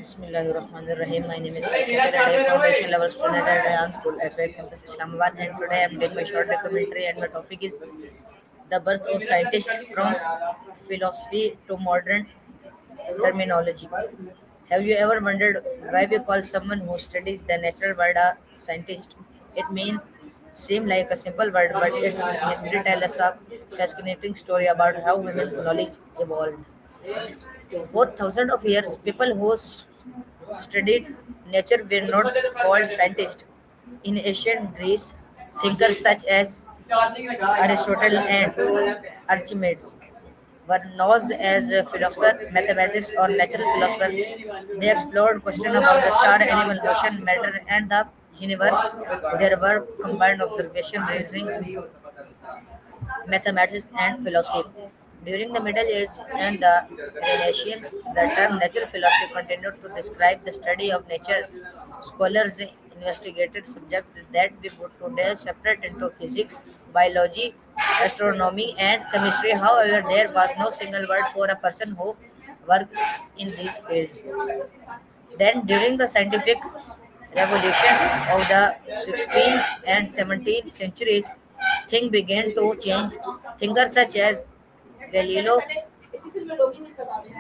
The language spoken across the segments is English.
Bismillahirrahmanirrahim. My name is Fakir and I am foundation level student at Rayan School, F8 campus Islamabad. And today I am doing my short documentary and my topic is the birth of scientists from philosophy to modern terminology. Have you ever wondered why we call someone who studies the natural world a scientist? It may seem like a simple word, but its history tells us a fascinating story about how humans' knowledge evolved. For thousands of years, people who studied nature were not called scientists. In ancient Greece, thinkers such as Aristotle and Archimedes were known as a philosopher, mathematics, or natural philosopher. They explored questions about the star, animal, ocean, matter, and the universe. Their work combined observation, reasoning, mathematics, and philosophy. During the Middle Ages and the Renaissance, the term natural philosophy continued to describe the study of nature. Scholars investigated subjects that we would today separate into physics, biology, astronomy, and chemistry. However, there was no single word for a person who worked in these fields. Then, during the scientific revolution of the 16th and 17th centuries, things began to change. Thinkers such as Galileo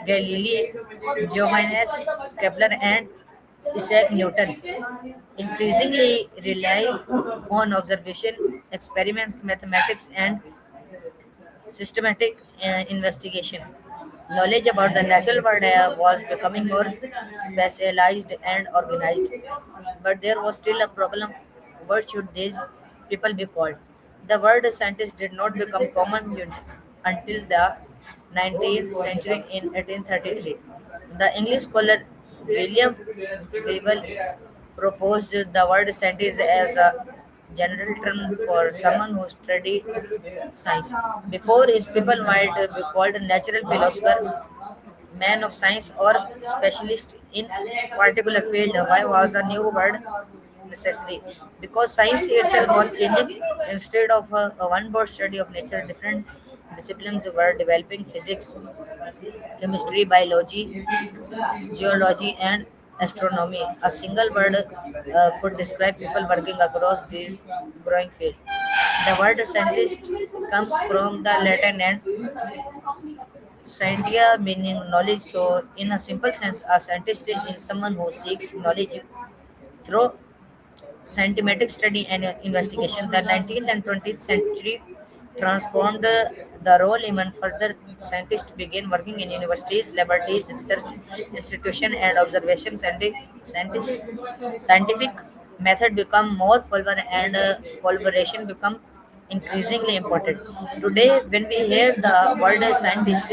Galilei, Johannes Kepler, and Isaac Newton increasingly rely on observation, experiments, mathematics, and systematic investigation. Knowledge about the natural world was becoming more specialized and organized, but there was still a problem. What should these people be called? The word scientist did not become common until the 19th century in 1833. The English scholar William Weevil proposed the word scientist as a general term for someone who studied science. Before his people might be called natural philosopher, man of science, or specialist in particular field. Why was a new word necessary? Because science itself was changing. Instead of a one-word study of nature, different disciplines were developing: physics, chemistry, biology, geology, and astronomy. A single word could describe people working across these growing fields. The word scientist comes from the Latin and scientia meaning knowledge. So, in a simple sense, a scientist is someone who seeks knowledge through scientific study and investigation. The 19th and 20th century transformed the role even further. Scientists began working in universities, laboratories, research institutions, and observation scientists. Scientific method become more formal and collaboration become increasingly important. Today, when we hear the word scientist,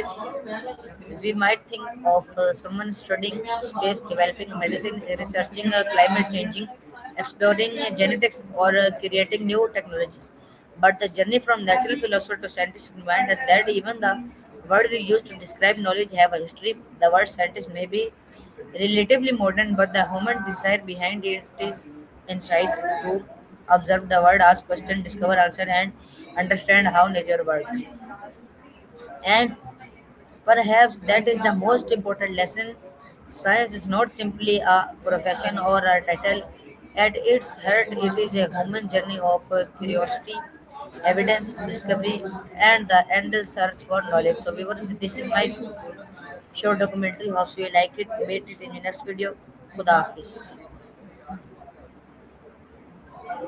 we might think of someone studying space, developing medicine, researching climate changing, exploring genetics, or creating new technologies. But the journey from natural philosopher to scientist reminds us that even the word we use to describe knowledge have a history. The word scientist may be relatively modern, but the human desire behind it is insight to observe the world, ask questions, discover answer, and understand how nature works. And perhaps that is the most important lesson. Science is not simply a profession or a title. At its heart, it is a human journey of curiosity, evidence, discovery, and the endless search for knowledge. So, viewers, this is my short documentary. Hope you like it. Wait it in the next video. Khuda Hafiz.